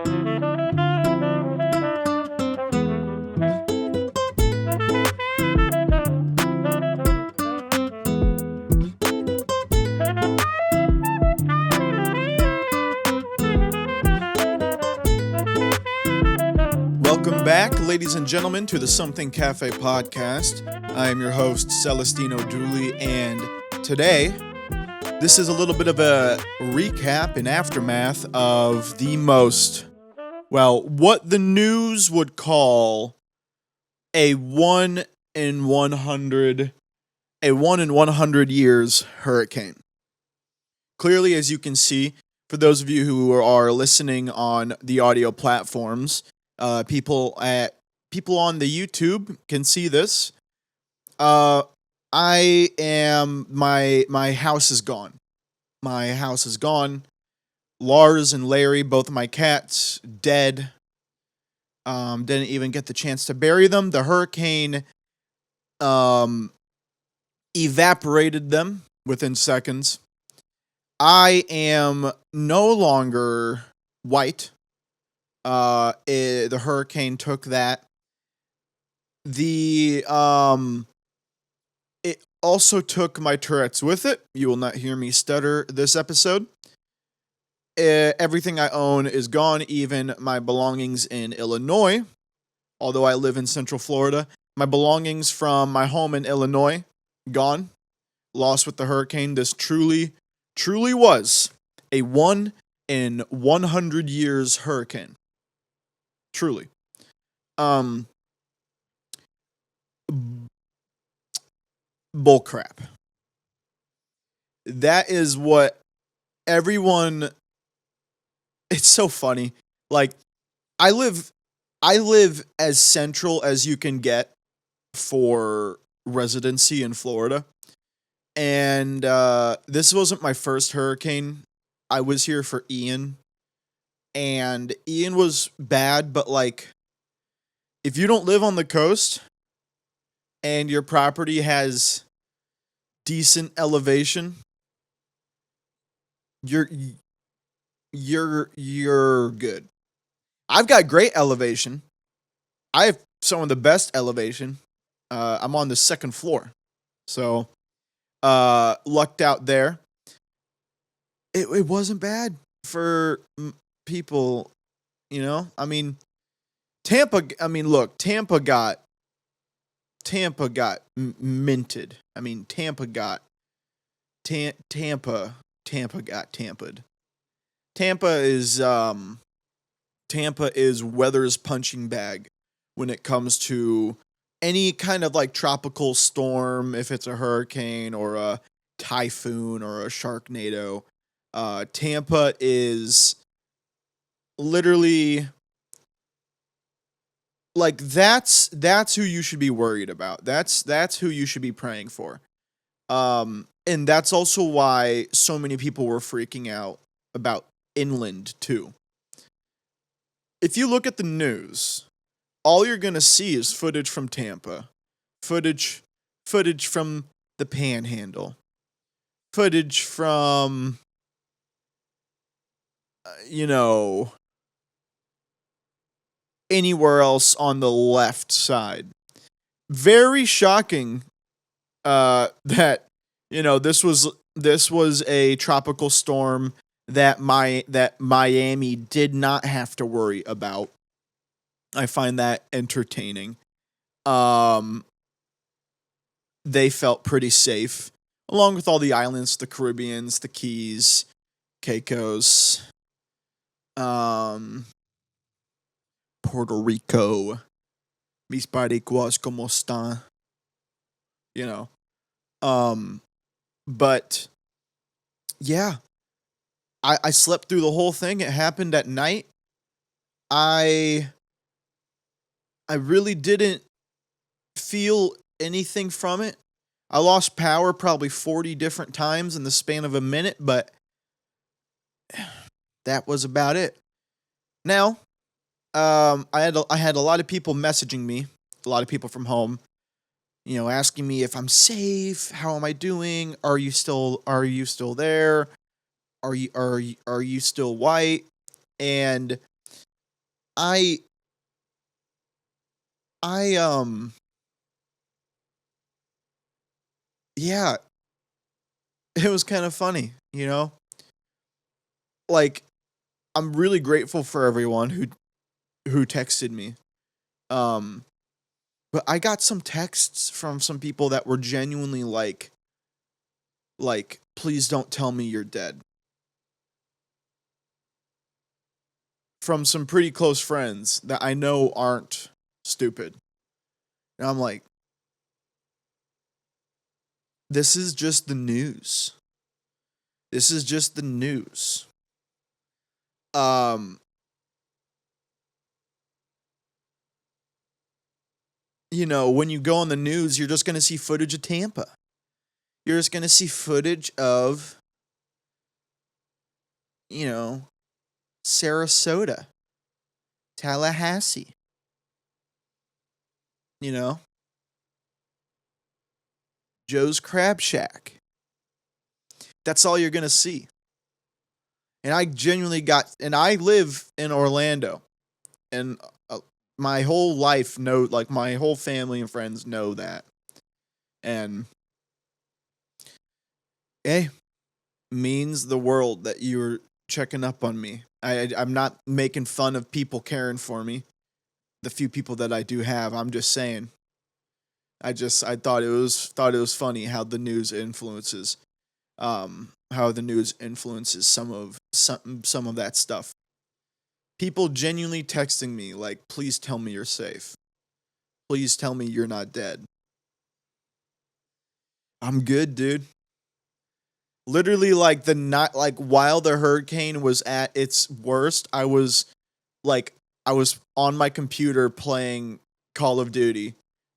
Welcome back, ladies and gentlemen, to the Something Cafe podcast. I am your host, Celestino Dooley, and today, this is a little bit of a recap and aftermath of the most, what the news would call a 1 in 100 years hurricane. Clearly, as you can see, for those of you who are listening on the audio platforms, people on the YouTube can see this. My house is gone. My house is gone. Lars and Larry, both of my cats, dead. Didn't even get the chance to bury them. The hurricane evaporated them within seconds. I am no longer white. The hurricane took that. It also took my Tourette's with it. You will not hear me stutter this episode. Everything I own is gone, even my belongings in Illinois. Although I live in Central Florida, my belongings from my home in Illinois, gone. Lost with the hurricane. This truly was a 1 in 100 years hurricane. Truly. Bullcrap. That is what everyone... It's so funny. Like, I live as central as you can get for residency in Florida. And this wasn't my first hurricane. I was here for Ian. And Ian was bad, but like, if you don't live on the coast and your property has decent elevation, you're good. I've got great elevation. I have some of the best elevation. I'm on the second floor. So, lucked out there. It wasn't bad for people, you know? I mean, Tampa got minted. I mean, Tampa got tampa'd. Tampa is weather's punching bag when it comes to any kind of like tropical storm, if it's a hurricane or a typhoon or a sharknado. Tampa is literally like that's who you should be worried about. That's who you should be praying for. And that's also why so many people were freaking out about inland too. If you look at the news, all you're going to see is footage from Tampa. Footage from the Panhandle. Footage from anywhere else on the left side. Very shocking that this was a tropical storm that Miami did not have to worry about. I find that entertaining. They felt pretty safe, along with all the islands, the Caribbeans, the Keys, Caicos, Puerto Rico, mis boricuas como están, but yeah, I slept through the whole thing. It happened at night. I really didn't feel anything from it. I lost power probably 40 different times in the span of a minute, but that was about it. Now, I had a lot of people messaging me, a lot of people from home, asking me if I'm safe, how am I doing, are you still there, are you still white? And I I yeah, it was kind of funny, you know? Like I'm really grateful for everyone who texted me. Um but I got some texts from some people that were genuinely like please don't tell me you're dead. From some pretty close friends that I know aren't stupid. And I'm like, this is just the news. This is just the news. Um, when you go on the news, you're just going to see footage of Tampa. You're just going to see footage of, you know, Sarasota, Tallahassee, you know, Joe's Crab Shack. That's all you're going to see. And I live in Orlando. And my whole life like my whole family and friends know that. And hey, means the world that you're checking up on me. I'm not making fun of people caring for me. The few people that I do have, I'm just saying. I thought it was funny how the news influences some of that stuff. People genuinely texting me like, please tell me you're safe. Please tell me you're not dead. I'm good, dude. Literally, like the night, like while the hurricane was at its worst, like I was on my computer playing Call of Duty,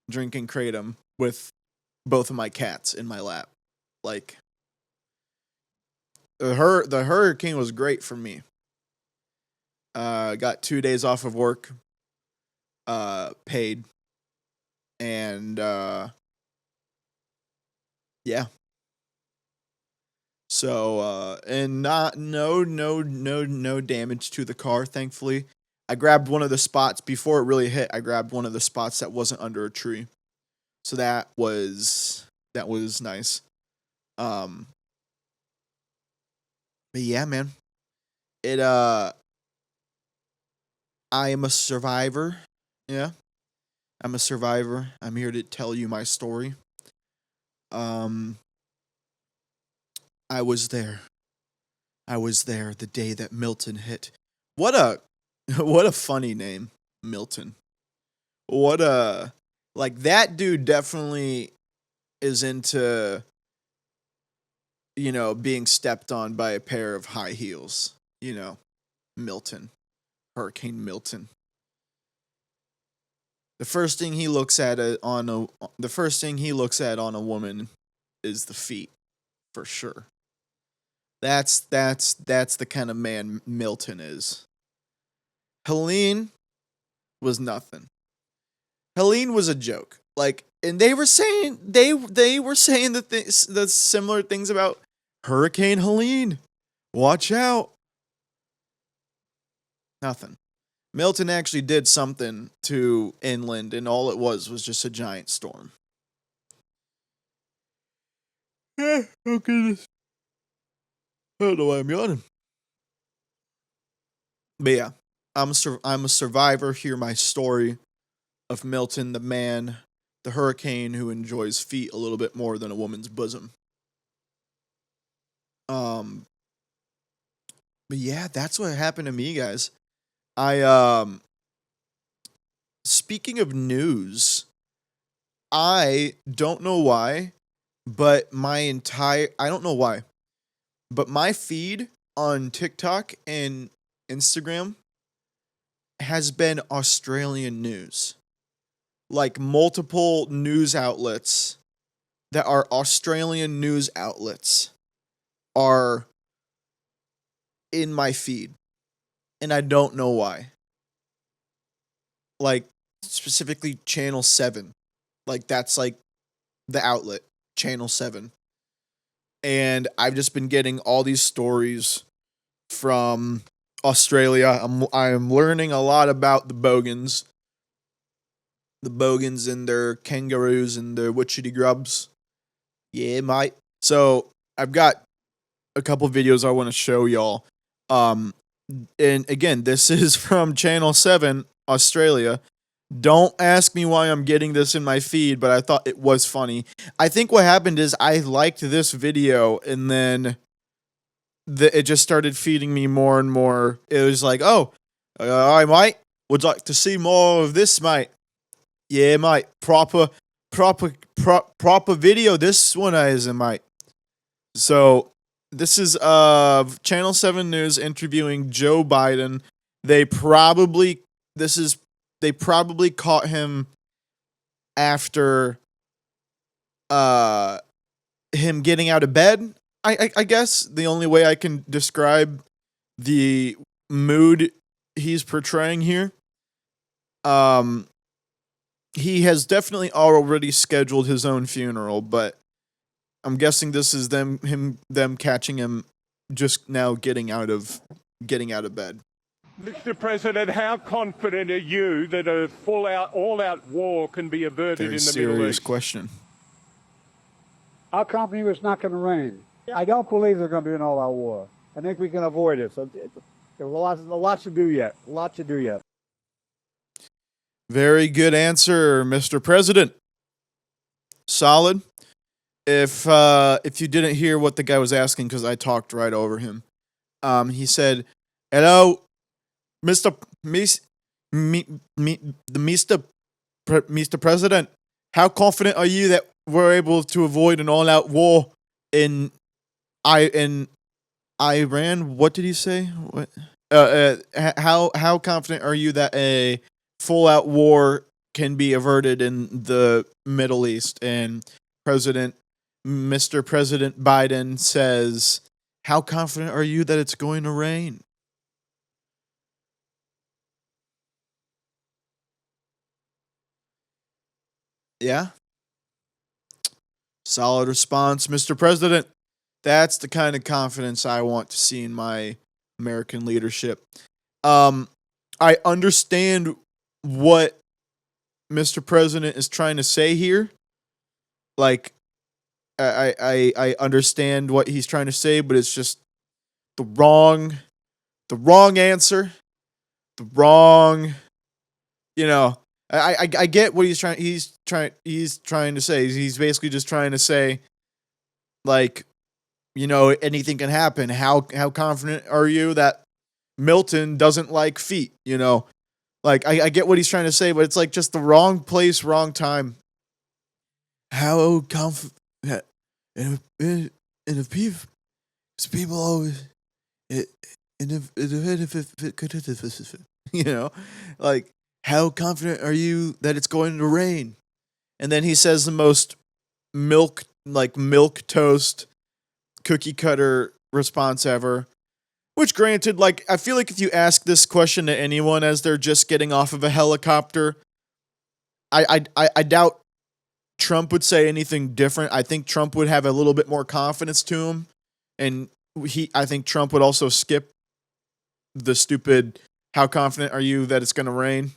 drinking kratom with both of my cats in my lap. Like the hurricane was great for me. Got 2 days off of work, paid, and yeah. So and not no damage to the car, thankfully. I grabbed one of the spots before it really hit. I grabbed one of the spots that wasn't under a tree. So that was nice. Um but yeah, man. It I am a survivor. Yeah. I'm a survivor. I'm here to tell you my story. Um I was there. I was there the day that Milton hit. What a what a funny name, Milton. What a like that dude definitely is into being stepped on by a pair of high heels. Milton, Hurricane Milton. The first thing he looks at the first thing he looks at on a woman is the feet, for sure. That's the kind of man Milton is. Helene was nothing. Helene was a joke. Like, and they were saying the similar things about Hurricane Helene. Watch out. Nothing. Milton actually did something to inland, and all it was just a giant storm. Oh goodness. I don't know why I'm yawning. But yeah, I'm a survivor. Hear my story of Milton, the man, the hurricane who enjoys feet a little bit more than a woman's bosom. Um, but yeah, that's what happened to me, guys. I Speaking of news, I don't know why, but I don't know why, but my feed on TikTok and Instagram has been Australian news. Like multiple news outlets that are Australian news outlets are in my feed, and I don't know why. Like specifically Channel 7. Like that's like the outlet, Channel 7. And I've just been getting all these stories from Australia. I'm learning a lot about the Bogans. The Bogans and their kangaroos and their witchetty grubs. Yeah, mate. So I've got a couple videos I want to show y'all. Um, and again, this is from Channel 7, Australia. Don't ask me why I'm getting this in my feed, but I thought it was funny. I think what happened is I liked this video and then it just started feeding me more and more. It was like, oh, I mate, would like to see more of this, mate. Yeah, mate, proper video. This one is, mate. So this is Channel 7 News interviewing Joe Biden. They probably caught him after him getting out of bed. I guess the only way I can describe the mood he's portraying here. He has definitely already scheduled his own funeral, but I'm guessing this is them catching him just now getting out of bed. Mr. President, how confident are you that a all-out war can be averted Very in the Middle serious East? question. Our company was not going to rain. I don't believe there's going to be an all-out war. I think we can avoid it. So there's a lot to do yet. A lot to do yet. Very good answer, Mr. President. Solid. If you didn't hear what the guy was asking, because I talked right over him, he said, "Hello, Mr. Mr. President. How confident are you that we're able to avoid an all-out war in Iran?" What did he say? What? How confident are you that a full-out war can be averted in the Middle East? And Mr. President Biden says, "How confident are you that it's going to rain?" Yeah. Solid response, Mr. President. That's the kind of confidence I want to see in my American leadership. I understand what Mr. President is trying to say here. Like, I understand what he's trying to say, but it's just the wrong answer, the wrong, I get what he's trying to say. He's basically just trying to say, like, anything can happen. How confident are you that Milton doesn't like feet? Like, I get what he's trying to say, but it's like just the wrong place, wrong time. How confident, and if people always, like, how confident are you that it's going to rain? And then he says the most milk toast cookie cutter response ever. Which, granted, like, I feel like if you ask this question to anyone as they're just getting off of a helicopter, I doubt Trump would say anything different. I think Trump would have a little bit more confidence to him, and I think Trump would also skip the stupid "How confident are you that it's going to rain?"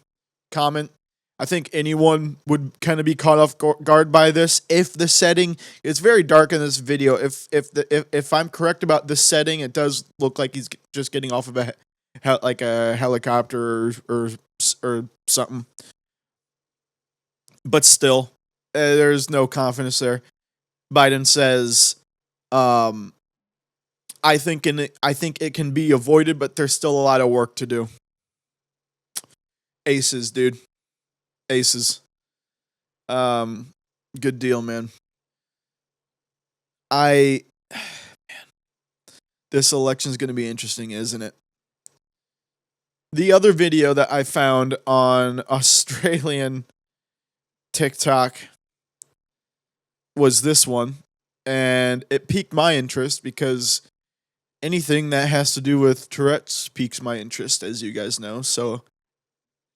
comment. I think anyone would kind of be caught off guard by this. If the setting, it's very dark in this video. If I'm correct about this setting, it does look like he's just getting off of a helicopter or something. But still, there's no confidence there. Biden says, I think it can be avoided, but there's still a lot of work to do. Aces, dude. Aces. Good deal, man. This election's going to be interesting, isn't it? The other video that I found on Australian TikTok was this one, and it piqued my interest because anything that has to do with Tourette's piques my interest, as you guys know. So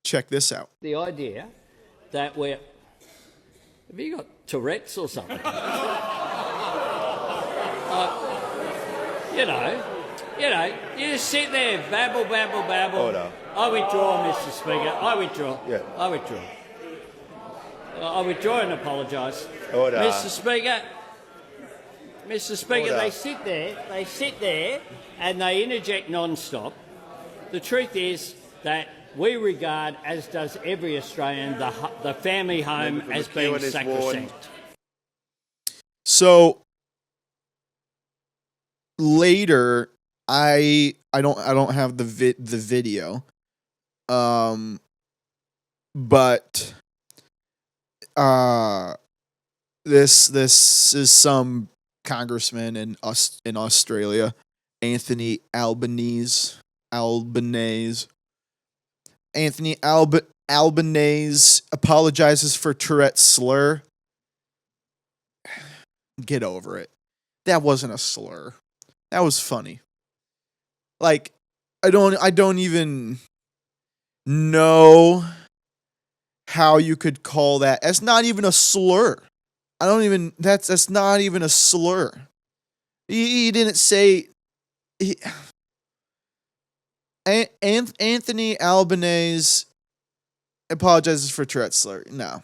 check this out. The idea that have you got Tourette's or something? You know, you just sit there, babble, babble, babble. Order. I withdraw, Mr. Speaker. I withdraw. Yeah. I withdraw. I withdraw and apologise. Order. Mr. Speaker. Mr. Speaker, Order. they sit there and they interject non-stop. The truth is that we regard, as does every Australian, the family home as being sacrosanct. So later, I don't have the video, but this is some congressman in Australia, Anthony Albanese. Anthony Albanese apologizes for Tourette's slur. Get over it. That wasn't a slur. That was funny. Like, I don't even know how you could call that. That's not even a slur. That's not even a slur. He didn't say Anthony Albanese apologizes for Tourette's slur. No,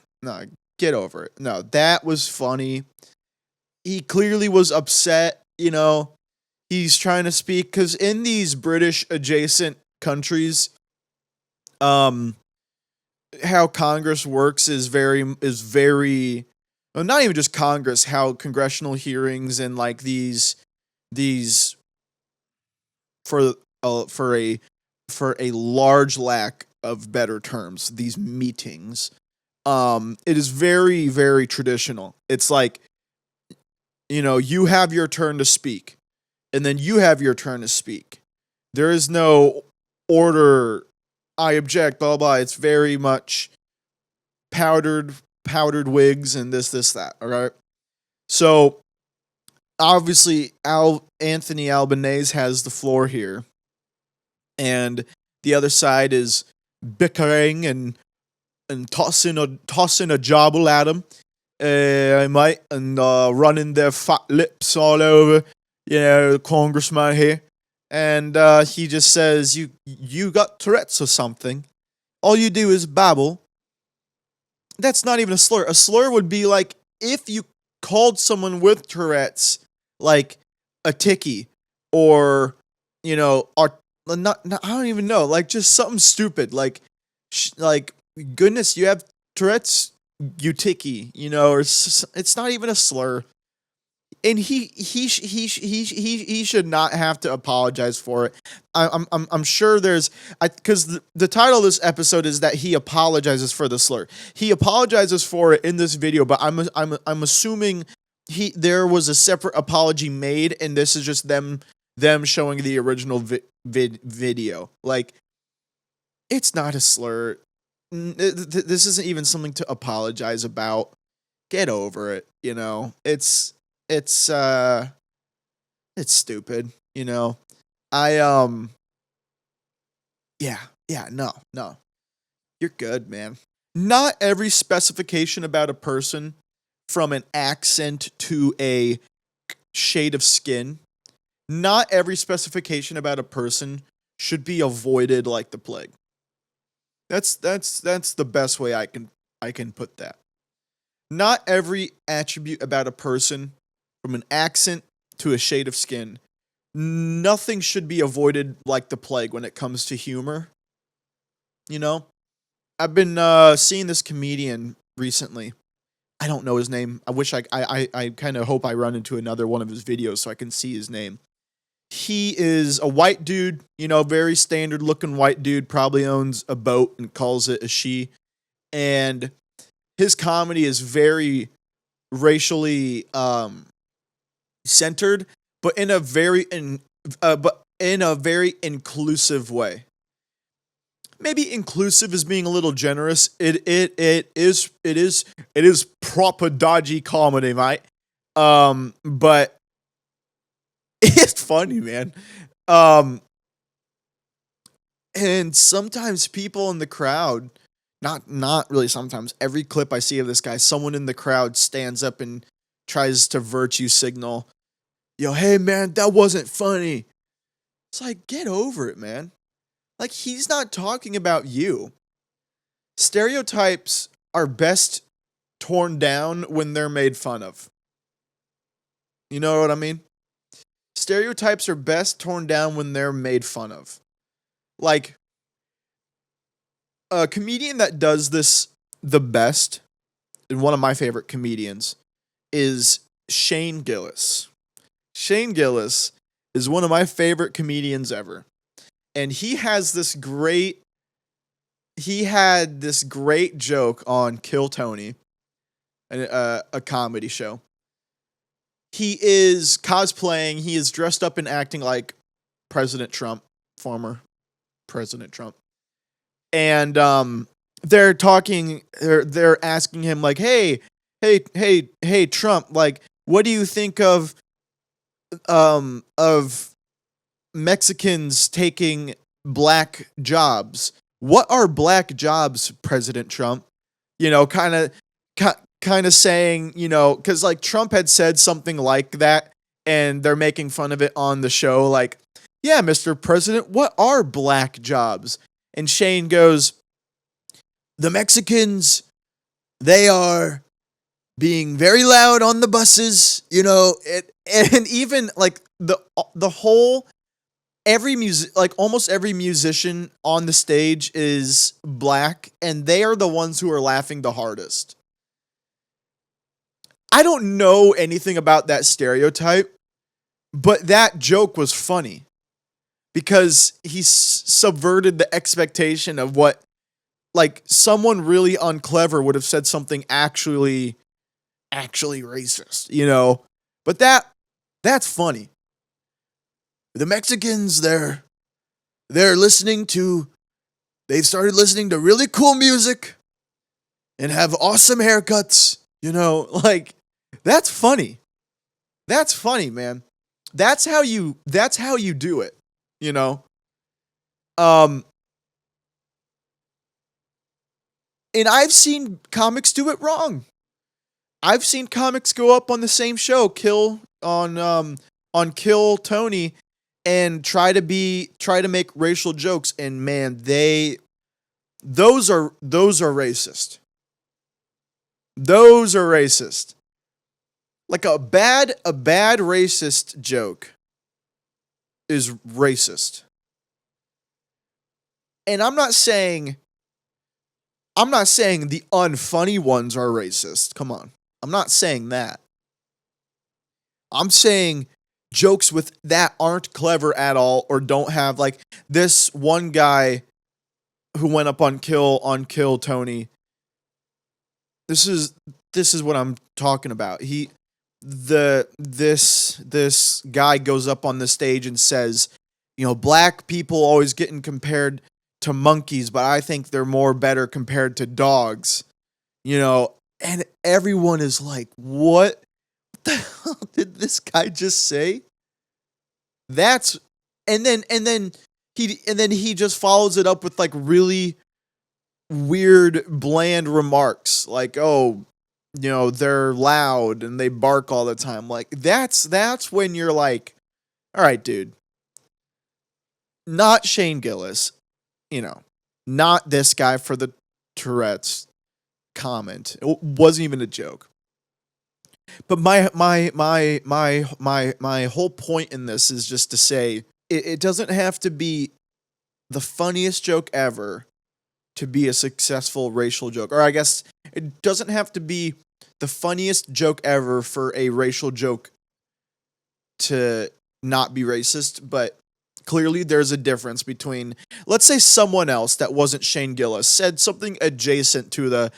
get over it. No, that was funny. He clearly was upset, you know. He's trying to speak, because in these British adjacent countries, how Congress works is very, well, not even just Congress, how congressional hearings and like these for a large lack of better terms, these meetings, it is very, very traditional. It's like, you know, you have your turn to speak, and then you have your turn to speak. There is no order, I object, blah, blah. It's very much powdered wigs and this, that, all right? So, obviously, Anthony Albanese has the floor here, and the other side is bickering and tossing a jabble at him. Mate, and running their fat lips all over, you know, the congressman here. And he just says, you got Tourette's or something. All you do is babble. That's not even a slur. A slur would be like if you called someone with Tourette's like a ticky, or, you know, I don't even know, like just something stupid, like goodness, you have Tourette's, you ticky, you know, or it's not even a slur. And he should not have to apologize for it. I'm sure there's, because the title of this episode is that he apologizes for the slur. He apologizes for it in this video, but I'm assuming there was a separate apology made, and this is just them showing the original video. Like, it's not a slur. This isn't even something to apologize about. Get over it, you know. It's stupid, you know. No. You're good, man. Not every specification about a person, from an accent to a shade of skin, not every specification about a person should be avoided like the plague. That's the best way I can put that. Not every attribute about a person, from an accent to a shade of skin, nothing should be avoided like the plague when it comes to humor. You know? I've been seeing this comedian recently. I don't know his name. I wish I kind of hope I run into another one of his videos so I can see his name. He is a white dude, you know, very standard looking white dude, probably owns a boat and calls it a she. And his comedy is very racially centered, but in a very inclusive way. Maybe inclusive is being a little generous. It is proper dodgy comedy, mate. But it's funny, man. And sometimes people in the crowd, not really sometimes, every clip I see of this guy, someone in the crowd stands up and tries to virtue signal, yo, hey man, that wasn't funny. It's like, get over it, man. Like, he's not talking about you. Stereotypes are best torn down when they're made fun of. You know what I mean? Stereotypes are best torn down when they're made fun of. Like, a comedian that does this the best, and one of my favorite comedians, is Shane Gillis. Shane Gillis is one of my favorite comedians ever. And he had this great joke on Kill Tony, a comedy show. He is cosplaying, he is dressed up and acting like President Trump, former President Trump. And they're asking him like, hey Trump, like, what do you think of Mexicans taking black jobs? What are black jobs, President Trump? You know, kind of saying, you know, because like Trump had said something like that, and they're making fun of it on the show, like, yeah, Mr. President, what are black jobs? And Shane goes, the Mexicans, they are being very loud on the buses, you know, and even like the whole almost every musician on the stage is black, and they are the ones who are laughing the hardest. I don't know anything about that stereotype, but that joke was funny because he subverted the expectation of what, like, someone really unclever would have said something actually racist, you know? But that's funny. The Mexicans, they've started listening to really cool music and have awesome haircuts, you know? Like, that's funny. That's funny, man. That's how you do it, you know? And I've seen comics do it wrong. I've seen comics go up on the same show, Kill Tony, and try to make racial jokes, and man, those are racist. Those are racist. Like a bad racist joke is racist. And I'm not saying the unfunny ones are racist. Come on. I'm not saying that. I'm saying jokes with that aren't clever at all or don't have, like, this one guy who went up on Kill Tony. This is what I'm talking about. This guy goes up on the stage and says, you know, black people always getting compared to monkeys, but I think they're more better compared to dogs. You know, and everyone is like, what the hell did this guy just say? And then he just follows it up with like really weird, bland remarks, like, oh, you know, they're loud and they bark all the time. Like, that's when you're like, all right, dude. Not Shane Gillis, you know, not this guy for the Tourette's comment. It wasn't even a joke. But my whole point in this is just to say it doesn't have to be the funniest joke ever to be a successful racial joke. Or I guess it doesn't have to be the funniest joke ever for a racial joke to not be racist, but clearly there's a difference between, let's say someone else that wasn't Shane Gillis said something adjacent to the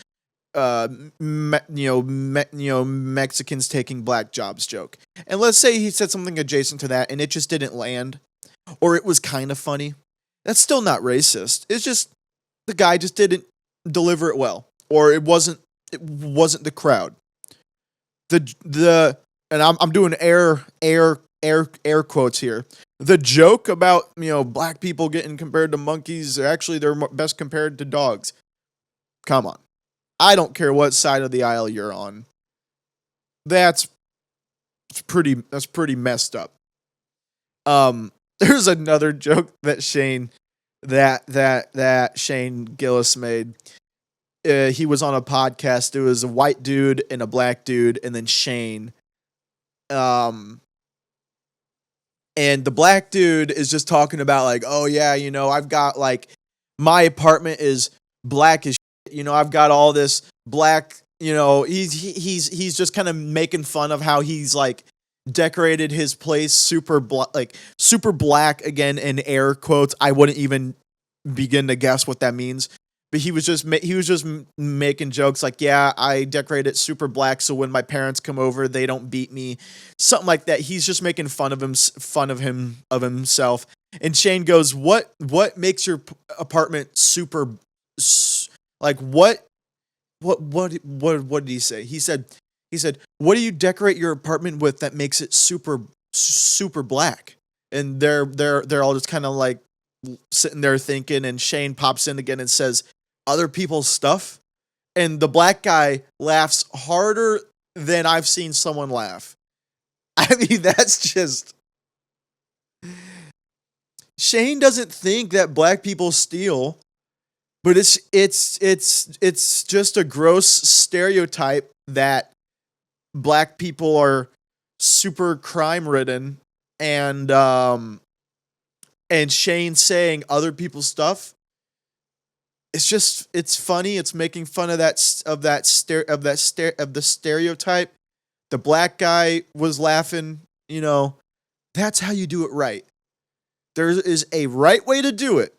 Mexicans taking black jobs joke. And let's say he said something adjacent to that and it just didn't land, or it was kind of funny. That's still not racist. It's just the guy just didn't deliver it well, or it wasn't the crowd. And I'm doing air quotes here. The joke about, you know, black people getting compared to monkeys, actually they're best compared to dogs. Come on. I don't care what side of the aisle you're on. That's pretty messed up. there's another joke that Shane Gillis made. He was on a podcast. It was a white dude and a black dude, and then Shane. And the black dude is just talking about like, oh yeah, I've got like my apartment is black as shit. I've got all this black. He's just kind of making fun of how he's like decorated his place super black, again in air quotes. I wouldn't even begin to guess what that means. But he was just making jokes like, yeah, I decorate it super black so when my parents come over, they don't beat me, something like that. He's just making fun of himself. And Shane goes, "What makes your apartment super like what did he say?" He said, "What do you decorate your apartment with that makes it super black?" And they're all just kind of like sitting there thinking, and Shane pops in again and says, "Other people's stuff." And the black guy laughs harder than I've seen someone laugh. I mean, that's just... Shane doesn't think that black people steal, but it's just a gross stereotype that black people are super crime ridden, and Shane saying other people's stuff. It's funny. It's making fun of the stereotype. The black guy was laughing. That's how you do it right. There is a right way to do it,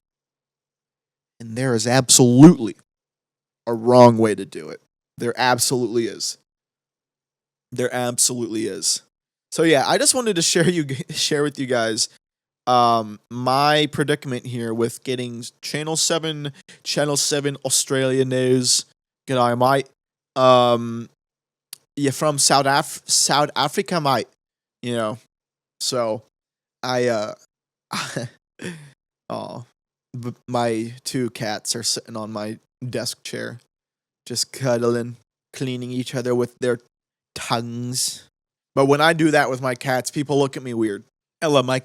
and there is absolutely a wrong way to do it. There absolutely is. There absolutely is. So yeah, I just wanted to share with you guys my predicament here with getting Channel 7 Australia news. G'day, mate. You're from South Africa, mate. So I oh, my two cats are sitting on my desk chair, just cuddling, cleaning each other with their tongues. But when I do that with my cats, people look at me weird. I love my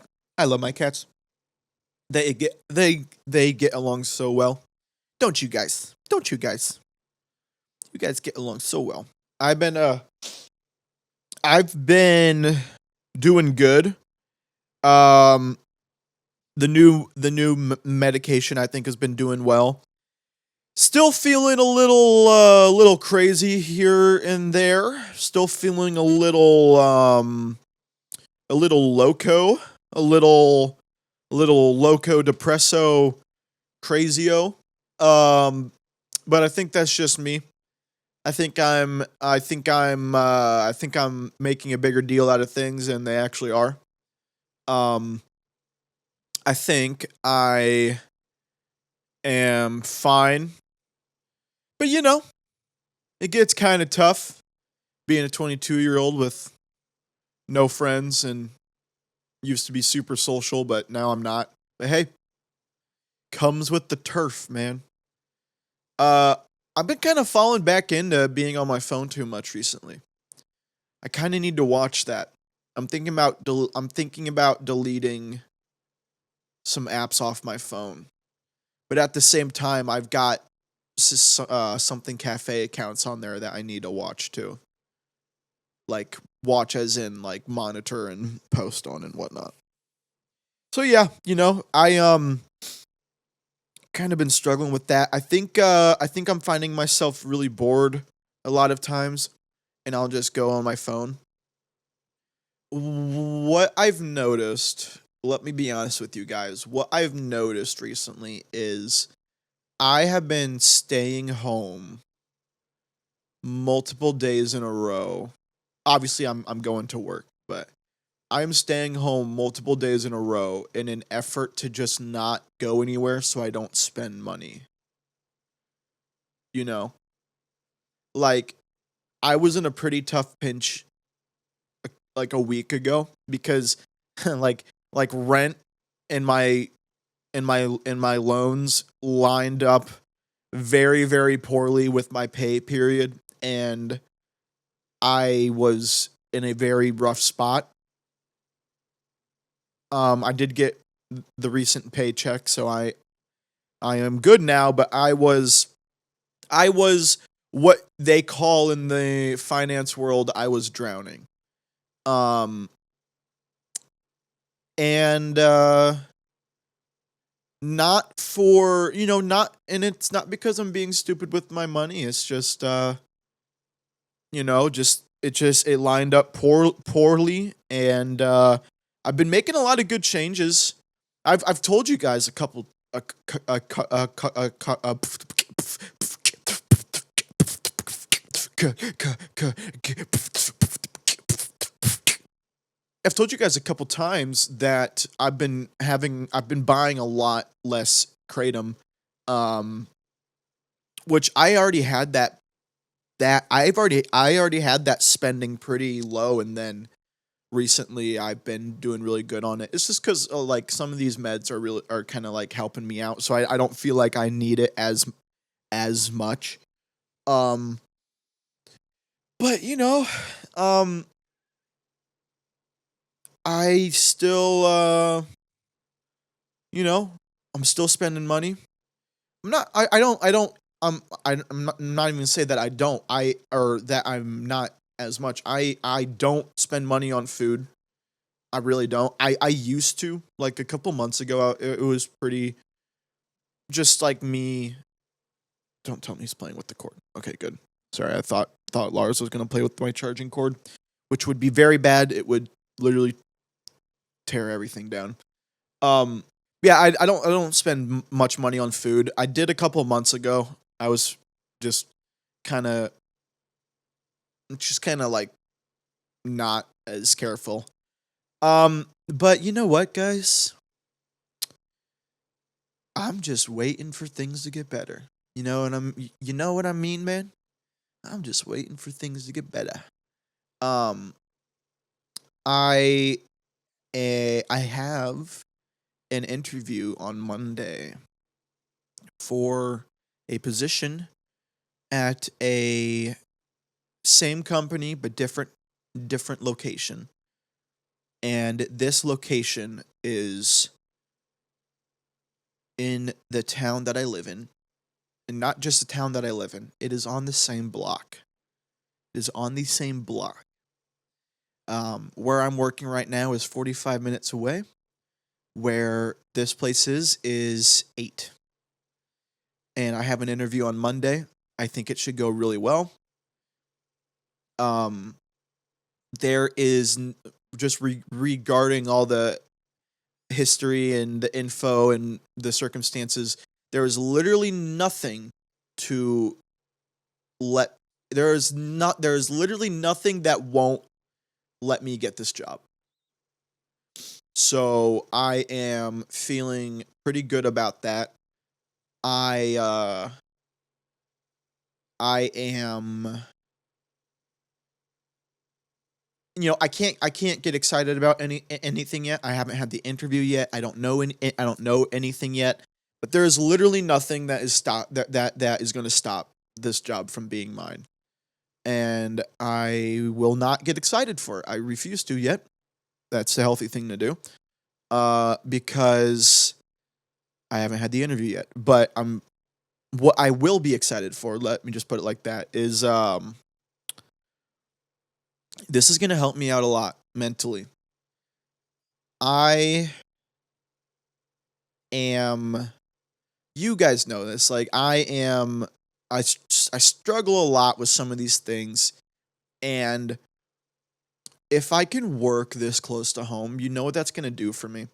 cats. They get along so well. Don't you guys? You guys get along so well. I've been doing good. The new medication I think has been doing well. Still feeling a little crazy here and there. Still feeling a little loco, a little loco depresso crazio. But I think that's just me. I think I'm making a bigger deal out of things than they actually are. I think I am fine. But it gets kind of tough being a 22-year-old with no friends and used to be super social, but now I'm not. But hey, comes with the turf, man. I've been kind of falling back into being on my phone too much recently. I kind of need to watch that. I'm thinking about deleting some apps off my phone. But at the same time, I've got something cafe accounts on there that I need to watch too. Like watch as in like monitor and post on and whatnot. So yeah, I kind of been struggling with that. I think I'm finding myself really bored a lot of times, and I'll just go on my phone. What I've noticed, let me be honest with you guys. What I've noticed recently is I have been staying home multiple days in a row. Obviously, I'm going to work, but I'm staying home multiple days in a row in an effort to just not go anywhere so I don't spend money. Like I was in a pretty tough pinch like a week ago because like rent and my loans lined up very, very poorly with my pay period, and I was in a very rough spot. I did get the recent paycheck, so I am good now, but I was what they call in the finance world, I was drowning. Um and not for, not, and it's not because I'm being stupid with my money. It's just it lined up poorly, and I've been making a lot of good changes. I've told you guys a couple a, a, a, a, a, I've told you guys a couple times that I've been buying a lot less kratom, um, which I already had I already had that spending pretty low, and then recently I've been doing really good on it. It's just because like some of these meds are kind of like helping me out, so I don't feel like I need it as much. Um, but um, I still you know, I'm still spending money. I'm not. I don't. I'm not even gonna say that I don't. Or that I'm not as much. I don't spend money on food. I really don't. I used to, like a couple months ago. It was pretty, just like me. Don't tell me he's playing with the cord. Okay, good. Sorry, I thought Lars was gonna play with my charging cord, which would be very bad. It would literally tear everything down. Um, yeah, I don't spend much money on food. I did a couple months ago. I was just kind of like not as careful. But you know what, guys? I'm just waiting for things to get better. You know what I mean, man? I'm just waiting for things to get better. Um, I I have an interview on Monday for a position at a same company but different location. And this location is in the town that I live in. And not just the town that I live in. It is on the same block. It is on the same block. Where I'm working right now is 45 minutes away. Where this place is 8. And I have an interview on Monday. I think it should go really well. Um, there is just regarding all the history and the info and the circumstances, there is literally nothing to let there is literally nothing that won't let me get this job. So I am feeling pretty good about that. I I am I can't get excited about anything yet. I haven't had the interview yet. I don't know anything yet. But there is literally nothing that is going to stop this job from being mine. And I will not get excited for it. I refuse to yet. That's the healthy thing to do. Because I haven't had the interview yet. But what I will be excited for, let me just put it like that, is this is going to help me out a lot mentally. I am, you guys know this, like I struggle a lot with some of these things, and if I can work this close to home, you know what that's going to do for me?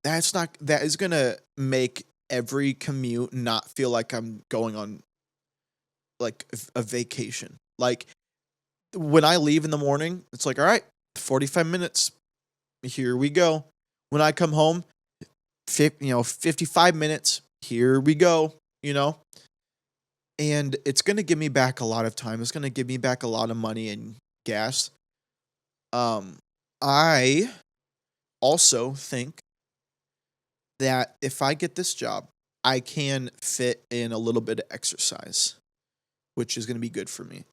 That is going to make every commute not feel like I'm going on like a vacation. Like when I leave in the morning, it's like, all right, 45 minutes. Here we go. When I come home, 55 minutes. Here we go, And it's going to give me back a lot of time. It's going to give me back a lot of money and gas. I also think that if I get this job, I can fit in a little bit of exercise, which is going to be good for me.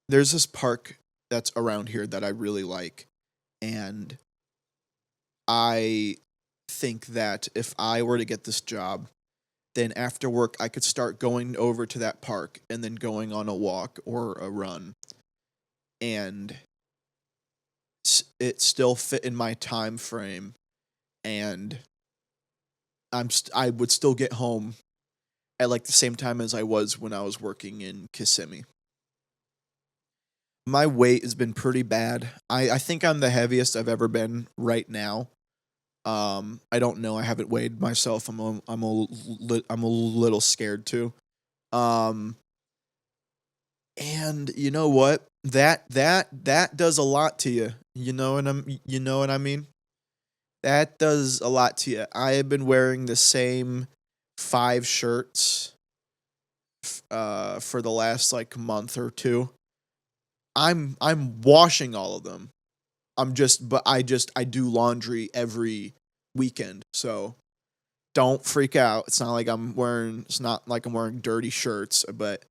There's this park that's around here that I really like, and I think that if I were to get this job, then after work I could start going over to that park and then going on a walk or a run, and it still fit in my time frame, and I would still get home at like the same time as I was when I was working in Kissimmee. My weight has been pretty bad. I think I'm the heaviest I've ever been right now. I don't know. I haven't weighed myself. I'm a little scared too. Um, and you know what? That does a lot to you. You know what I mean? That does a lot to you. I have been wearing the same 5 shirts for the last like month or two. I'm washing all of them. I do laundry every weekend. So don't freak out. It's not like I'm wearing dirty shirts, but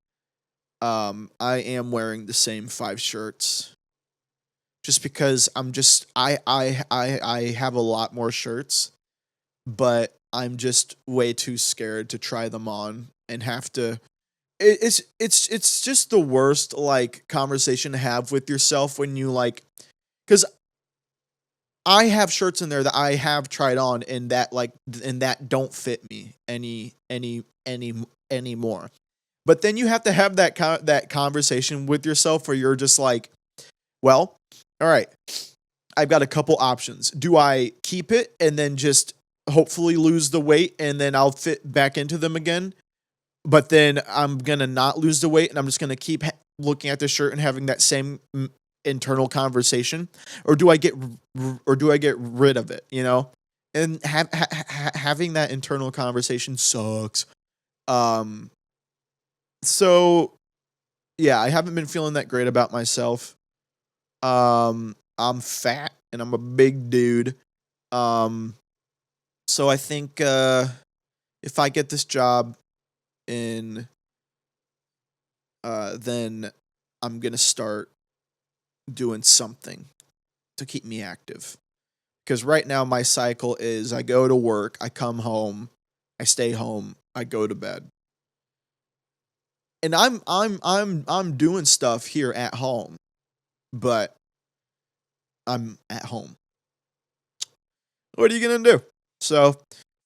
I am wearing the same 5 shirts just because I have a lot more shirts, but I'm just way too scared to try them on and have to it's just the worst like conversation to have with yourself when you like, cuz I have shirts in there that I have tried on and that don't fit me anymore. But then you have to have that conversation with yourself where you're just like, well, all right, I've got a couple options. Do I keep it and then just hopefully lose the weight and then I'll fit back into them again? But then I'm going to not lose the weight and I'm just going to keep looking at the shirt and having that same internal conversation, or do I get rid of it, And having that internal conversation sucks. So yeah, I haven't been feeling that great about myself. I'm fat and I'm a big dude. So I think if I get this job in then I'm going to start doing something to keep me active. Because right now my cycle is I go to work, I come home, I stay home, I go to bed. And I'm doing stuff here at home, but I'm at home. What are you going to do? So,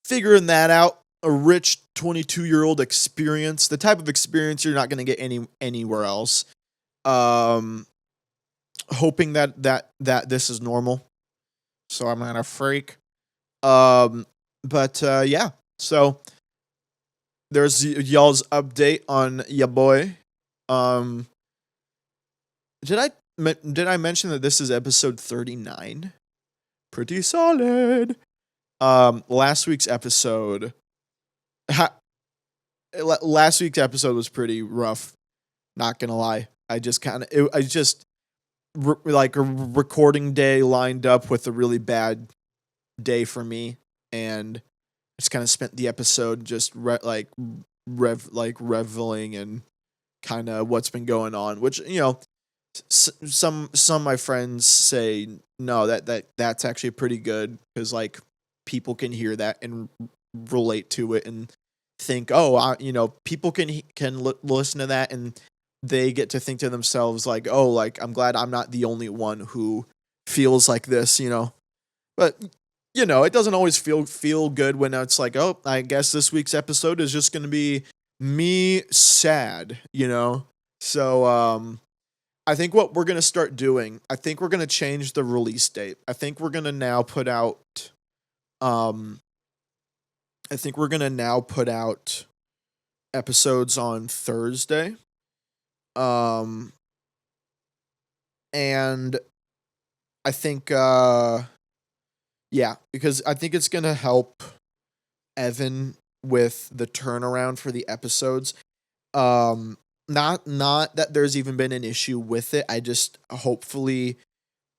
figuring that out, a rich 22-year-old experience, the type of experience you're not going to get anywhere else. Hoping that this is normal. So I'm not a freak. But yeah. So there's y'all's update on ya boy. Did I mention that this is episode 39? Pretty solid. Last week's episode was pretty rough, not gonna lie. I just like a recording day lined up with a really bad day for me, and I just kind of spent the episode just reveling and kind of what's been going on, which some of my friends say no, that's actually pretty good because like people can hear that and relate to it and think, oh, people can listen to that and they get to think to themselves like, oh, like I'm glad I'm not the only one who feels like this, But it doesn't always feel good when it's like, oh, I guess this week's episode is just going to be me sad, So I think what we're going to start doing, I think we're going to change the release date. I think we're going to now put out episodes on Thursday. And I think, because I think it's going to help Evan with the turnaround for the episodes. Not that there's even been an issue with it. I just hopefully,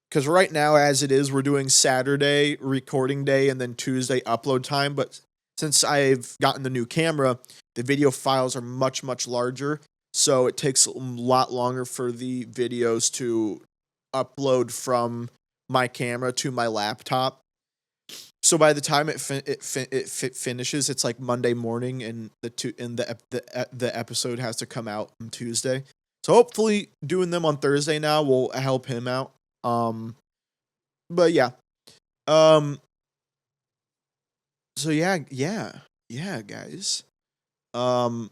because right now as it is, we're doing Saturday recording day and then Tuesday upload time. But since I've gotten the new camera, the video files are much, much larger. So it takes a lot longer for the videos to upload from my camera to my laptop. So by the time it finishes, it's like Monday morning, and the episode has to come out on Tuesday. So hopefully, doing them on Thursday now will help him out. But yeah, um, so yeah, guys. Um,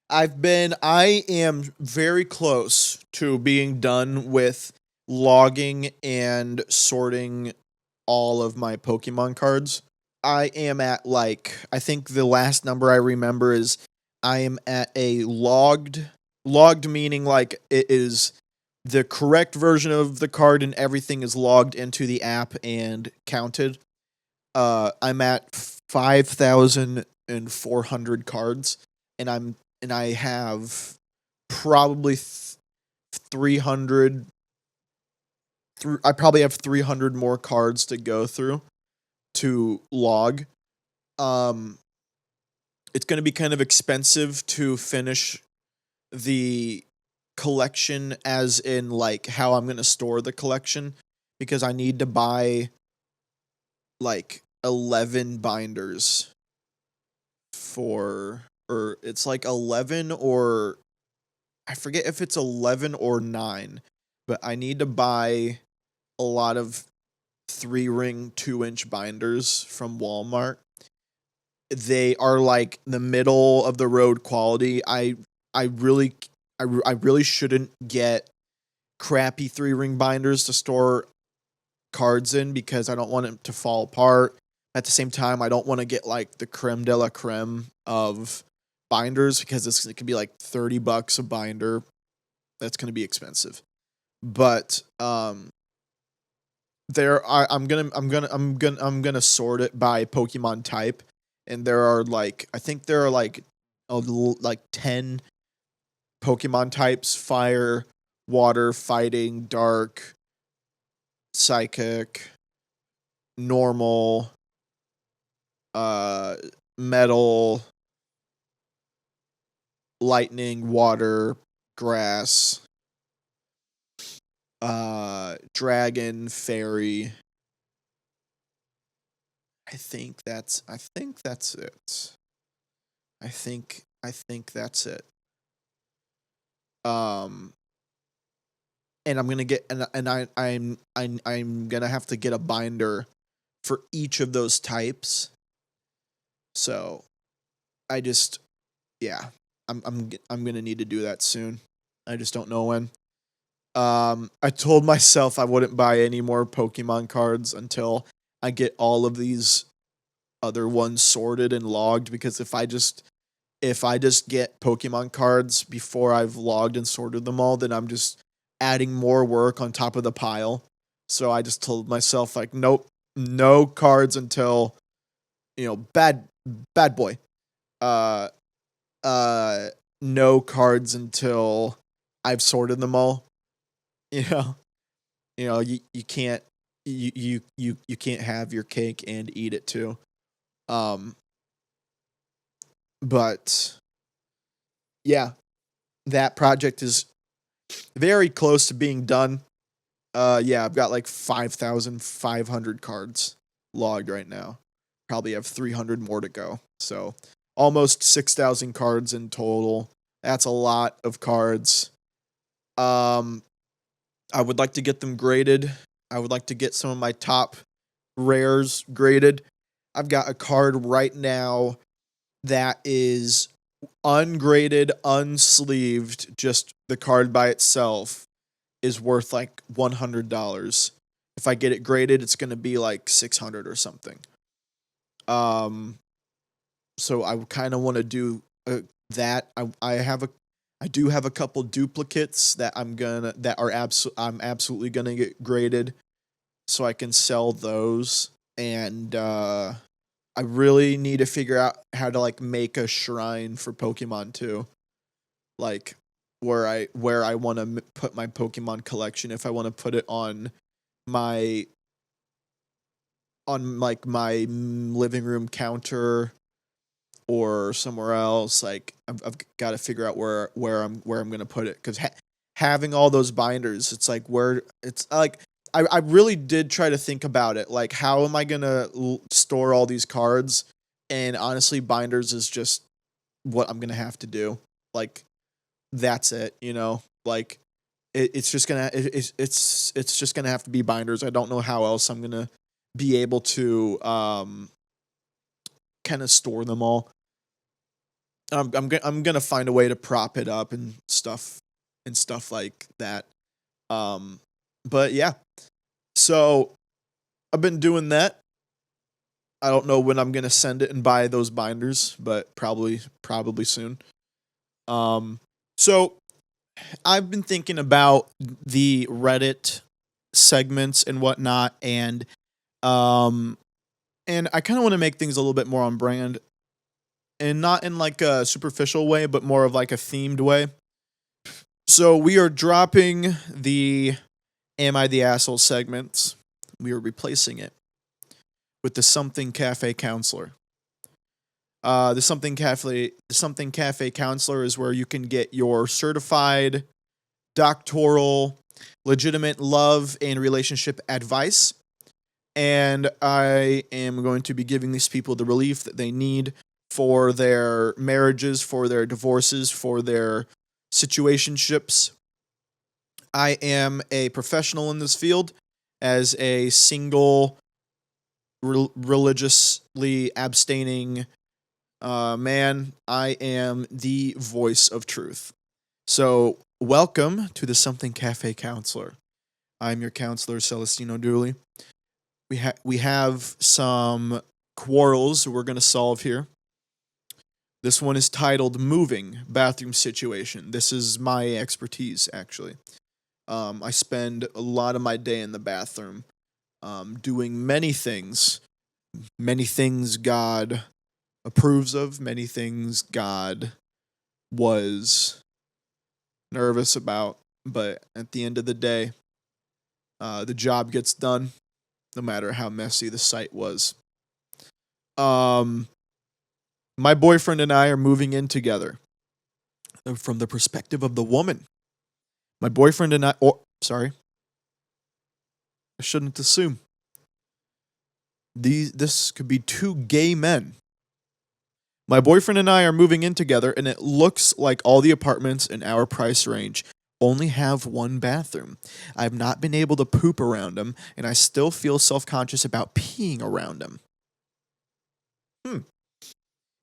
I am very close to being done with logging and sorting all of my Pokemon cards. I am at like, I think the last number I remember is I am at a logged meaning like it is the correct version of the card and everything is logged into the app and counted. I'm at 5,400 cards, and I have probably 300. I probably have 300 more cards to go through to log. Um, it's going to be kind of expensive to finish the collection, as in like how I'm going to store the collection, because I need to buy like 11 binders or it's like 11, or I forget if it's 11 or 9, but I need to buy a lot of 3-ring 2-inch binders from Walmart. They are like the middle of the road quality. I really I really shouldn't get crappy 3-ring binders to store cards in, because I don't want it to fall apart. At the same time, I don't want to get like the creme de la creme of binders, because it could be like $30 a binder. That's going to be expensive. But I'm gonna sort it by Pokemon type, and there are like, I think there are like like 10 Pokemon types: fire, water, fighting, dark, psychic, normal, metal, lightning, water, grass, dragon, fairy. I think that's it. I think that's it. Um and I'm going to get and I'm going to have to get a binder for each of those types. So, I just yeah, I'm going to need to do that soon. I just don't know when. I told myself I wouldn't buy any more Pokemon cards until I get all of these other ones sorted and logged, because if I just get Pokemon cards before I've logged and sorted them all, then I'm just adding more work on top of the pile. So I just told myself like, nope, no cards until, bad boy. Uh uh no cards until I've sorted them all. You know, you can't you can't have your cake and eat it too. Um but yeah, that project is very close to being done. Yeah, I've got like 5,500 cards logged right now. Probably have 300 more to go. So, almost 6,000 cards in total. That's a lot of cards. Um I would like to get them graded. I would like to get some of my top rares graded. I've got a card right now that is ungraded, unsleeved, just the card by itself is worth like $100. If I get it graded, it's going to be like 600 or something. So I kind of want to do that. I do have a couple duplicates that I'm absolutely gonna get graded, so I can sell those. And I really need to figure out how to like make a shrine for Pokemon too, like where I want to put my Pokemon collection. If I want to put it on my like my living room counter or somewhere else, like I've got to figure out where I'm gonna put it, because having all those binders, it's like where it's like I really did try to think about it. Like, how am I gonna store all these cards? And honestly, binders is just what I'm gonna have to do. Like, that's it. You know, like it's just gonna it's just gonna have to be binders. I don't know how else I'm gonna be able to kind of store them all. I'm gonna find a way to prop it up and stuff like that. But yeah, so I've been doing that. I don't know when I'm gonna send it and buy those binders, but probably soon. So I've been thinking about the Reddit segments and whatnot, and I kind of want to make things a little bit more on brand, and not in like a superficial way, but more of like a themed way. So we are dropping the Am I the Asshole segments. We are replacing it with the Something Cafe Counselor. The Something Cafe Counselor is where you can get your certified, doctoral, legitimate love and relationship advice. And I am going to be giving these people the relief that they need for their marriages, for their divorces, for their situationships. I am a professional in this field as a single, religiously abstaining man. I am the voice of truth. So, welcome to the Something Cafe Counselor. I'm your counselor, Celestino Dooley. We have some quarrels we're going to solve here. This one is titled Moving Bathroom Situation. This is my expertise, actually. I spend a lot of my day in the bathroom doing many things God approves of, many things God was nervous about. But at the end of the day, the job gets done, no matter how messy the site was. My boyfriend and I are moving in together. From the perspective of the woman. My boyfriend and I, I shouldn't assume. This could be two gay men. My boyfriend and I are moving in together, and it looks like all the apartments in our price range only have one bathroom. I've not been able to poop around them, and I still feel self-conscious about peeing around them.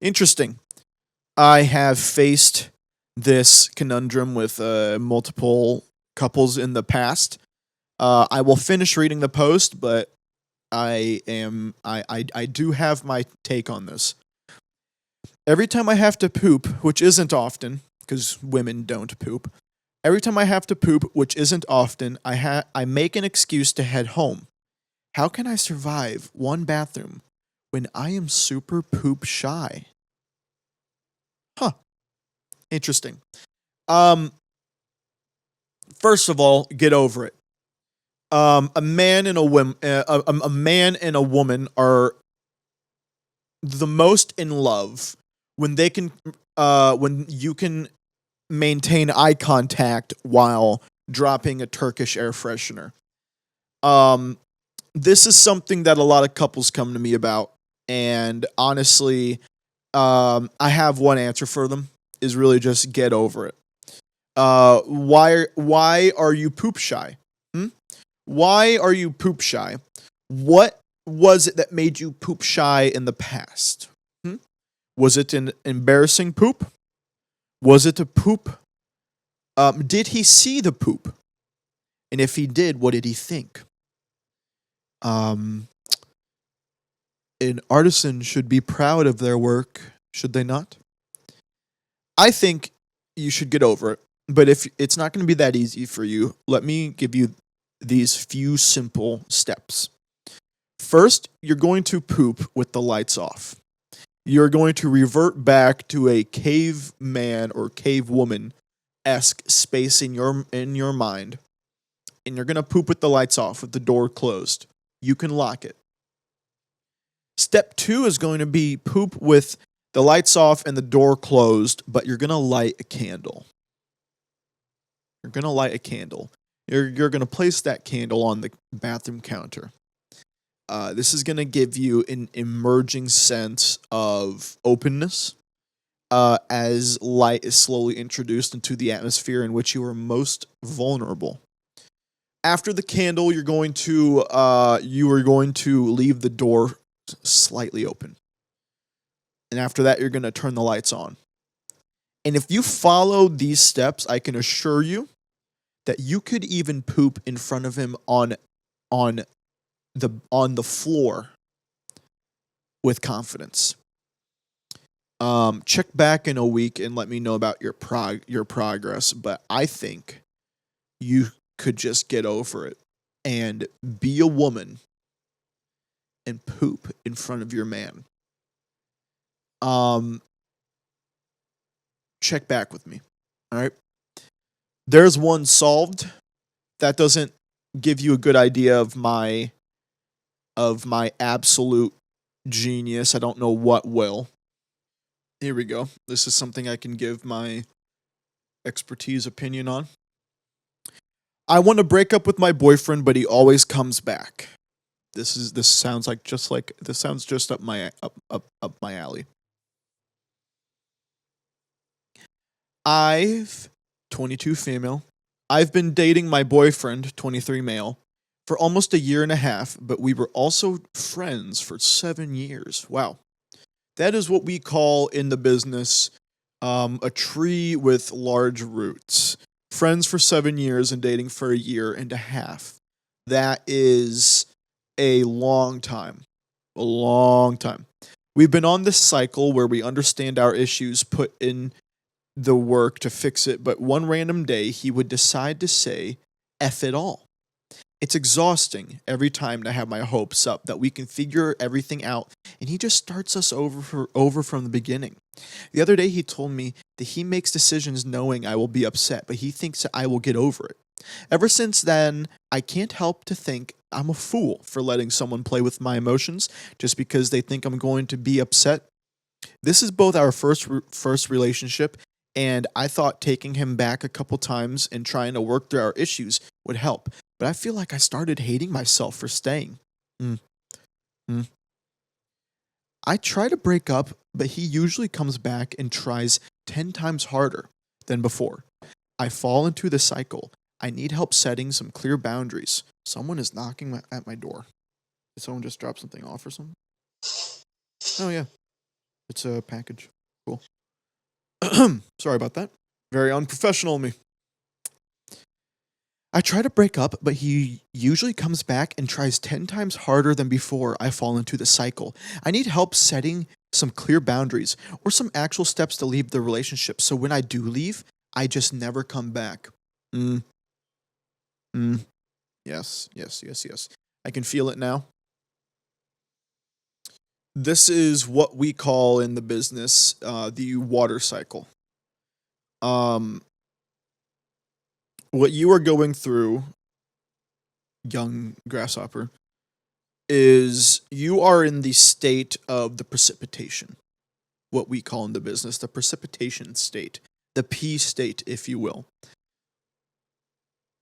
Interesting. I have faced this conundrum with multiple couples in the past. I will finish reading the post, but I do have my take on this. Every time I have to poop, which isn't often, because women don't poop. Every time I have to poop, which isn't often, I make an excuse to head home. How can I survive one bathroom when I am super poop shy? Huh. Interesting. First of all, get over it. A man and a woman are the most in love when you can maintain eye contact while dropping a Turkish air freshener. This is something that a lot of couples come to me about, and honestly, I have one answer for them. Is really just get over it. Why are you poop shy? Why are you poop shy? What was it that made you poop shy in the past? Was it an embarrassing poop? Was it a poop? Did he see the poop? And if he did, what did he think? An artisan should be proud of their work, should they not? I think you should get over it. But if it's not going to be that easy for you, let me give you these few simple steps. First, you're going to poop with the lights off. You're going to revert back to a caveman or cavewoman-esque space in your mind. And you're going to poop with the lights off, with the door closed. You can lock it. Step 2 is going to be poop with the lights off and the door closed, but you're going to light a candle. You're going to light a candle. You're going to place that candle on the bathroom counter. This is going to give you an emerging sense of openness as light is slowly introduced into the atmosphere in which you are most vulnerable. After the candle, you are going to leave the door slightly open. And after that, you're going to turn the lights on. And if you follow these steps, I can assure you that you could even poop in front of him on the floor with confidence. Check back in a week and let me know about your progress. But I think you could just get over it and be a woman and poop in front of your man. Check back with me. All right. There's one solved. That doesn't give you a good idea of my absolute genius. I don't know what will. Here we go. This is something I can give my expertise opinion on. I want to break up with my boyfriend, but he always comes back. This sounds just up my alley. I've 22 female. I've been dating my boyfriend, 23 male, for almost a year and a half, but we were also friends for 7 years. Wow. That is what we call in the business a tree with large roots. Friends for 7 years and dating for a year and a half. That is a long time. A long time. We've been on this cycle where we understand our issues, put in the work to fix it, but one random day he would decide to say, F it all. It's exhausting every time to have my hopes up that we can figure everything out, and he just starts us over from the beginning. The other day he told me that he makes decisions knowing I will be upset, but he thinks that I will get over it. Ever since then, I can't help to think I'm a fool for letting someone play with my emotions just because they think I'm going to be upset. This is both our first relationship, and I thought taking him back a couple times and trying to work through our issues would help. But I feel like I started hating myself for staying. I try to break up, but he usually comes back and tries 10 times harder than before. I fall into the cycle. I need help setting some clear boundaries. Someone is knocking at my door. Did someone just drop something off or something? Oh, yeah. It's a package. Cool. Sorry about that. Very unprofessional of me. I try to break up, but he usually comes back and tries 10 times harder than before. I fall into the cycle. I need help setting some clear boundaries or some actual steps to leave the relationship. So when I do leave, I just never come back. Yes. I can feel it now. This is what we call in the business the water cycle. What you are going through, young grasshopper, is you are in the state of the precipitation. What we call in the business the precipitation state, the P state, if you will.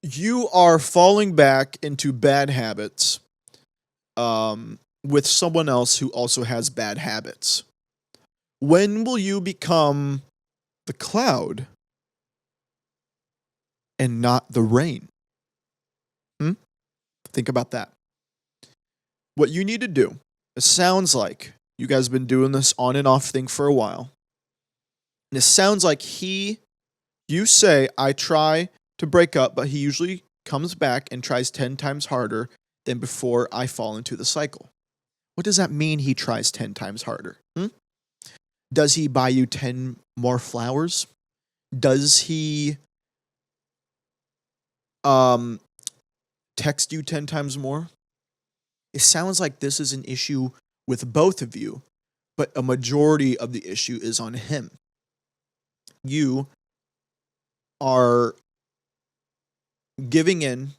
You are falling back into bad habits with someone else who also has bad habits. When will you become the cloud and not the rain? Think about that. What you need to do, it sounds like you guys have been doing this on and off thing for a while. And it sounds like you say, I try to break up, but he usually comes back and tries 10 times harder than before I fall into the cycle. What does that mean he tries 10 times harder? Does he buy you 10 more flowers? Does he text you 10 times more? It sounds like this is an issue with both of you, but a majority of the issue is on him. You are giving in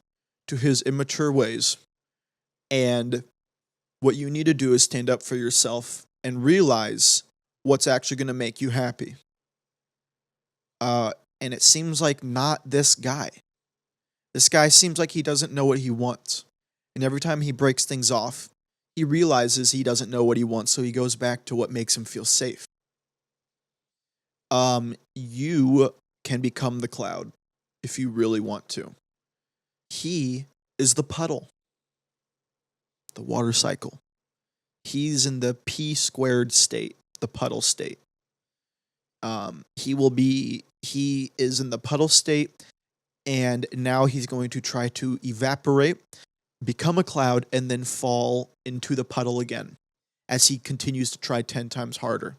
to his immature ways, and what you need to do is stand up for yourself and realize what's actually going to make you happy. And it seems like not this guy. This guy seems like he doesn't know what he wants. And every time he breaks things off, he realizes he doesn't know what he wants, so he goes back to what makes him feel safe. You can become the cloud if you really want to. He is the puddle, the water cycle. He's in the P squared state, the puddle state. He is in the puddle state, and now he's going to try to evaporate, become a cloud, and then fall into the puddle again as he continues to try 10 times harder.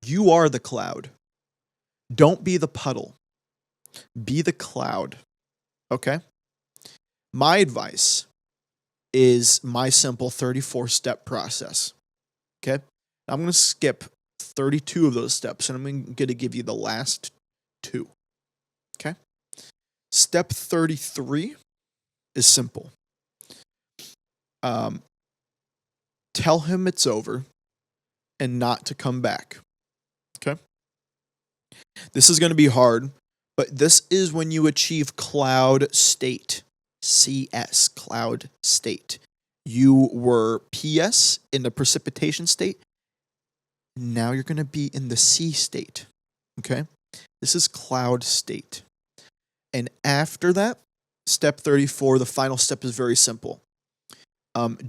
You are the cloud. Don't be the puddle. Be the cloud. Okay? My advice is my simple 34-step process. Okay? I'm going to skip 32 of those steps, and I'm going to give you the last 2. Okay? Step 33 is simple. Tell him it's over and not to come back. Okay? This is going to be hard, but this is when you achieve cloud state. CS, cloud state. You were PS in the precipitation state. Now you're going to be in the C state. Okay? This is cloud state. And after that, step 34, the final step is very simple.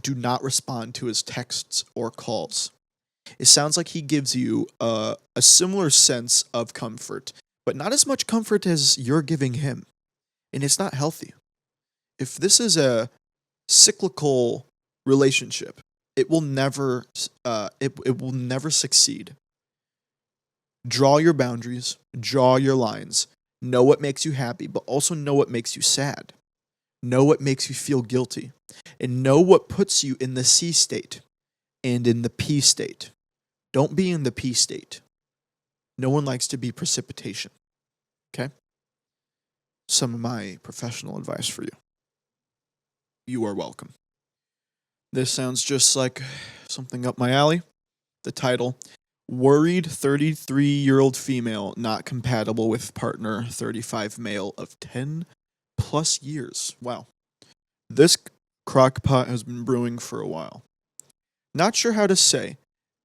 Do not respond to his texts or calls. It sounds like he gives you a similar sense of comfort, but not as much comfort as you're giving him. And it's not healthy. If this is a cyclical relationship, it will never it will never succeed. Draw your boundaries, draw your lines. Know what makes you happy, but also know what makes you sad. Know what makes you feel guilty. And know what puts you in the C state and in the P state. Don't be in the P state. No one likes to be precipitation. Okay? Some of my professional advice for you. You are welcome. This sounds just like something up my alley. The title, Worried 33-year-old female not compatible with partner 35 male of 10 plus years. Wow. This crockpot has been brewing for a while. Not sure how to say.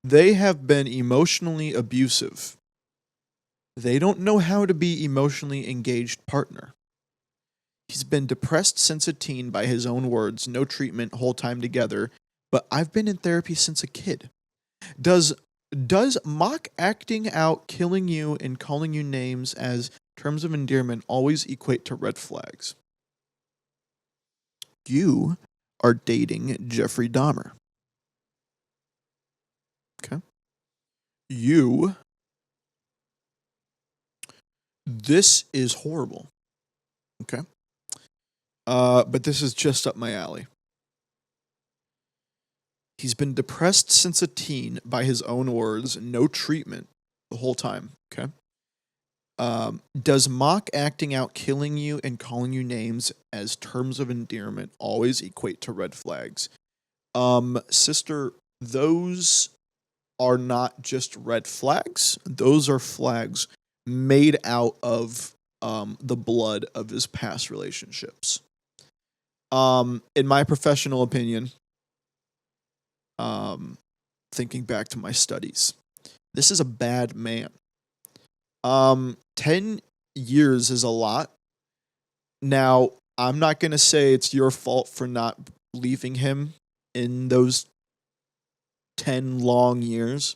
They have been emotionally abusive. They don't know how to be emotionally engaged partner. He's been depressed since a teen by his own words, no treatment, whole time together, but I've been in therapy since a kid. Does mock acting out, killing you, and calling you names as terms of endearment always equate to red flags? You are dating Jeffrey Dahmer. Okay. This is horrible. Okay. But this is just up my alley. He's been depressed since a teen by his own words, no treatment the whole time. Okay. Does mock acting out, killing you, and calling you names as terms of endearment always equate to red flags? Sister, those are not just red flags. Those are flags made out of the blood of his past relationships. In my professional opinion, thinking back to my studies, this is a bad man. 10 years is a lot. Now, I'm not going to say it's your fault for not leaving him in those 10 long years.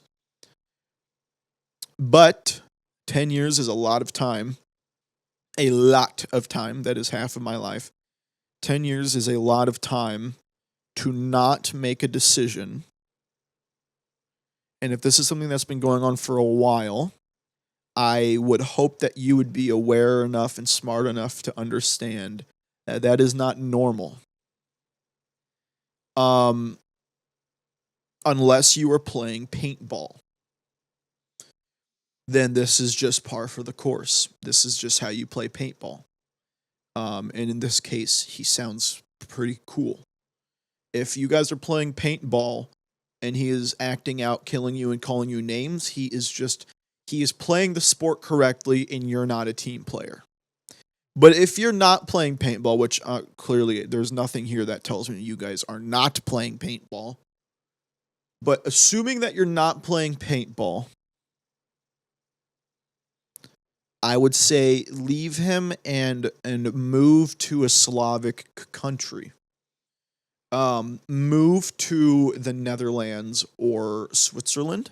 But 10 years is a lot of time. A lot of time. That is half of my life. 10 years is a lot of time to not make a decision. And if this is something that's been going on for a while, I would hope that you would be aware enough and smart enough to understand that that is not normal. Unless you are playing paintball, then this is just par for the course. This is just how you play paintball. And in this case, he sounds pretty cool. If you guys are playing paintball and he is acting out, killing you, and calling you names, he is playing the sport correctly, and you're not a team player. But if you're not playing paintball, which clearly there's nothing here that tells me you guys are not playing paintball, but assuming that you're not playing paintball, I would say leave him and move to a Slavic country. Move to the Netherlands or Switzerland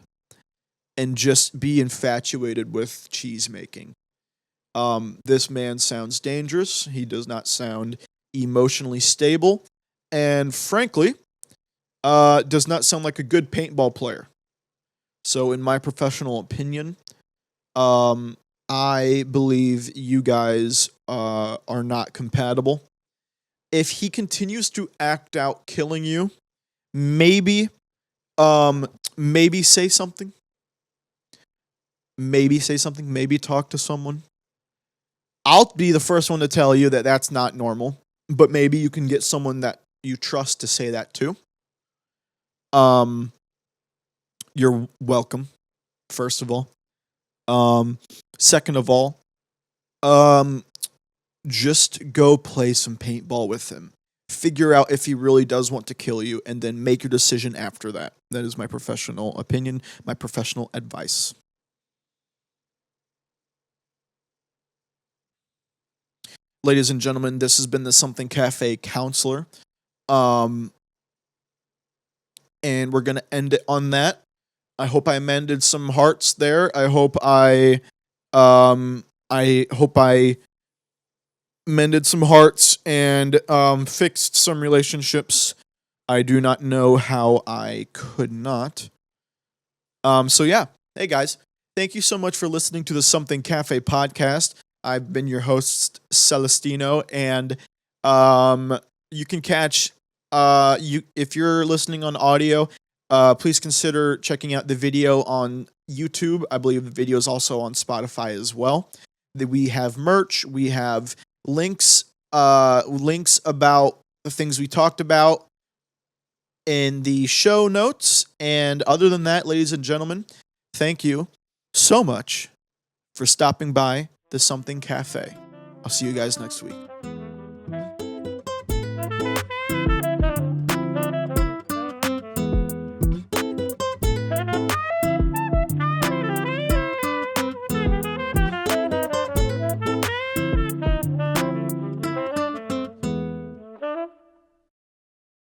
and just be infatuated with cheese making. This man sounds dangerous. He does not sound emotionally stable, and frankly, does not sound like a good paintball player. So, in my professional opinion, I believe you guys are not compatible. If he continues to act out killing you, maybe say something. Maybe say something. Maybe talk to someone. I'll be the first one to tell you that that's not normal, but maybe you can get someone that you trust to say that too. You're welcome, first of all. Second of all, just go play some paintball with him. Figure out if he really does want to kill you, and then make your decision after that. That is my professional opinion, my professional advice. Ladies and gentlemen, this has been the Something Cafe counselor. And we're going to end it on that. I hope I mended some hearts there. I hope I mended some hearts and fixed some relationships. I do not know how I could not. So yeah. Hey guys, thank you so much for listening to the Something Cafe podcast. I've been your host, Celestino, and you can catch if you're listening on audio, please consider checking out the video on YouTube. I believe the video is also on Spotify as well. We have merch, we have links about the things we talked about in the show notes. And other than that, ladies and gentlemen, thank you so much for stopping by the Something Cafe. I'll see you guys next week.